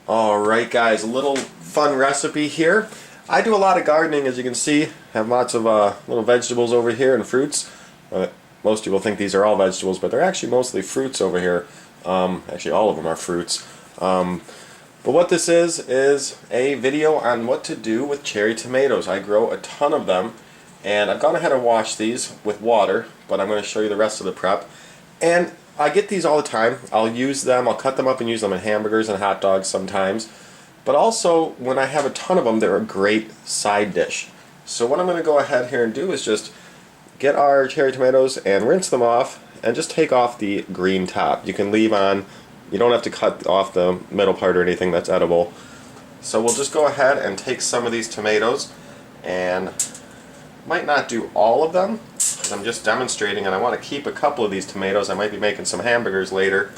Alright guys, a little fun recipe here. I do a lot of gardening, as you can see. Have lots of little vegetables over here and fruits. Most people think these are all vegetables, but they're actually mostly fruits over here. Actually all of them are fruits. But what this is a video on what to do with cherry tomatoes. I grow a ton of them, and I've gone ahead and washed these with water, but I'm going to show you the rest of the prep. And I get these all the time. I'll use them, I'll cut them up and use them in hamburgers and hot dogs sometimes. But also, when I have a ton of them, they're a great side dish. So what I'm going to go ahead here and do is just get our cherry tomatoes and rinse them off and just take off the green top. You can leave on, you don't have to cut off the middle part or anything, that's edible. So we'll just go ahead and take some of these tomatoes, and might not do all of them, because I'm just demonstrating and I want to keep a couple of these tomatoes. I might be making some hamburgers later,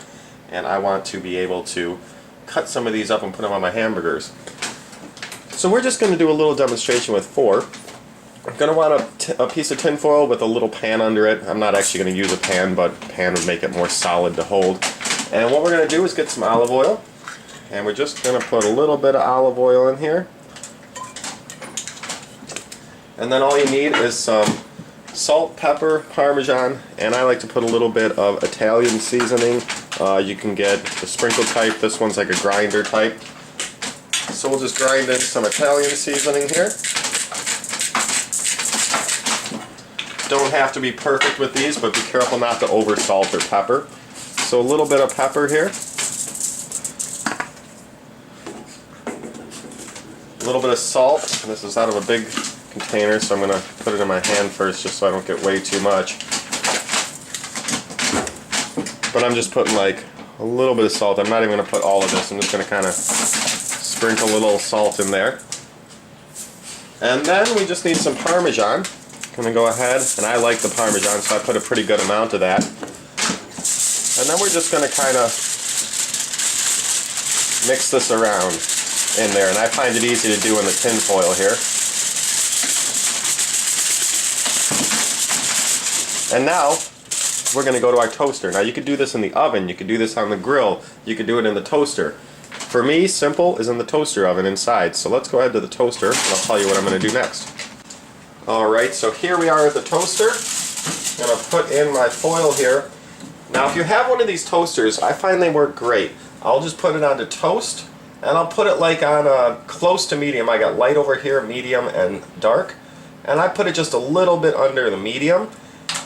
and I want to be able to cut some of these up and put them on my hamburgers. So we're just going to do a little demonstration with 4. I'm going to want a piece of tin foil with a little pan under it. I'm not actually going to use a pan, but a pan would make it more solid to hold. And what we're going to do is get some olive oil, and we're just going to put a little bit of olive oil in here. And then all you need is some salt, pepper, Parmesan, and I like to put a little bit of Italian seasoning. You can get the sprinkle type. This one's like a grinder type. So we'll just grind in some Italian seasoning here. Don't have to be perfect with these, but be careful not to over salt or pepper. So a little bit of pepper here. A little bit of salt. This is out of a big container, so I'm going to put it in my hand first just so I don't get way too much. But I'm just putting like a little bit of salt. I'm not even going to put all of this. I'm just going to kind of sprinkle a little salt in there. And then we just need some Parmesan. I'm going to go ahead, and I like the Parmesan, so I put a pretty good amount of that. And then we're just going to kind of mix this around in there, and I find it easy to do in the tin foil here. And now we're going to go to our toaster. Now you could do this in the oven, you could do this on the grill, you could do it in the toaster. For me, simple is in the toaster oven inside. So let's go ahead to the toaster and I'll tell you what I'm going to do next. Alright, so here we are at the toaster. I'm going to put in my foil here. Now if you have one of these toasters, I find they work great. I'll just put it on to toast, and I'll put it like on close to medium. I got light over here, medium, and dark. And I put it just a little bit under the medium.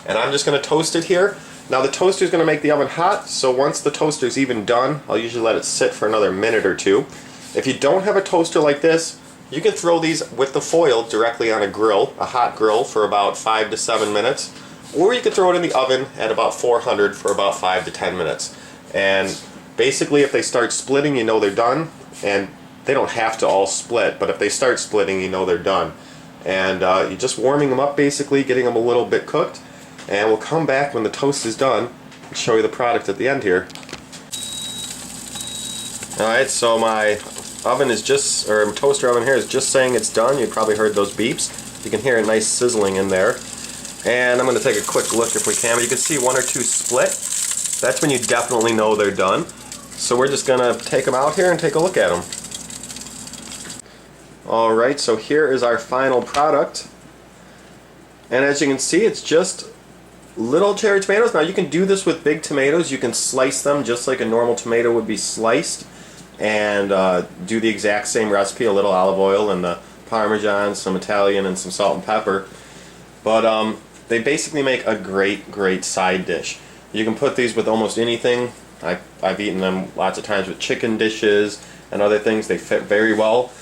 And I'm just going to toast it here. Now the toaster is going to make the oven hot, so once the toaster is even done, I'll usually let it sit for another minute or two. If you don't have a toaster like this, you can throw these with the foil directly on a grill, a hot grill, for about 5 to 7 minutes. Or you can throw it in the oven at about 400 for about 5 to 10 minutes. And basically if they start splitting, you know they're done. And they don't have to all split, but if they start splitting, you know they're done. And you're just warming them up, basically, getting them a little bit cooked. And we'll come back when the toast is done and show you the product at the end here. Alright, so my oven is just, or my toaster oven here is just saying it's done. You probably heard those beeps. You can hear a nice sizzling in there. And I'm going to take a quick look if we can. You can see 1 or 2 split. That's when you definitely know they're done. So we're just going to take them out here and take a look at them. Alright, so here is our final product. And as you can see, it's just little cherry tomatoes. Now you can do this with big tomatoes. You can slice them just like a normal tomato would be sliced, and do the exact same recipe, a little olive oil and the Parmesan, some Italian, and some salt and pepper. But they basically make a great side dish. You can put these with almost anything. I've eaten them lots of times with chicken dishes and other things. They fit very well,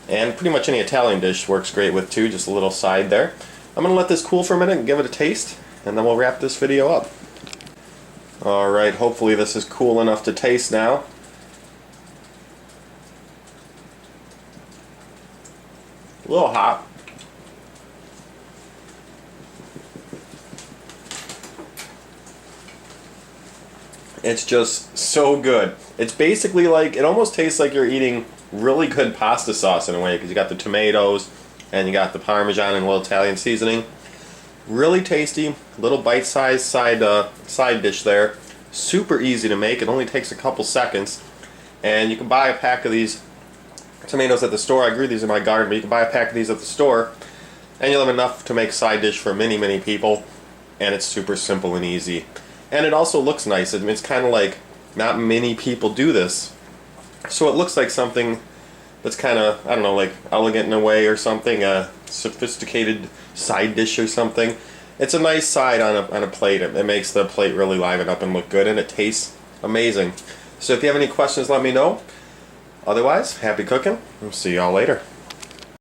and pretty much any Italian dish works great with too, just a little side there. I'm going to let this cool for a minute and give it a taste, and then we'll wrap this video up. Alright, hopefully this is cool enough to taste now. A little hot. It's just so good. It's basically like, it almost tastes like you're eating really good pasta sauce in a way, because you got the tomatoes and you got the Parmesan and a little Italian seasoning. Really tasty, little bite-sized side dish there. Super easy to make. It only takes a couple seconds. And you can buy a pack of these tomatoes at the store. I grew these in my garden, but you can buy a pack of these at the store, and you'll have enough to make side dish for many, many people. And it's super simple and easy. And it also looks nice. I mean, it's kind of like not many people do this, so it looks like something that's kind of, I don't know, like elegant in a way or something, a sophisticated side dish or something. It's a nice side on a plate. It makes the plate really liven up and look good, and it tastes amazing. So if you have any questions, let me know. Otherwise, happy cooking. We'll see y'all later.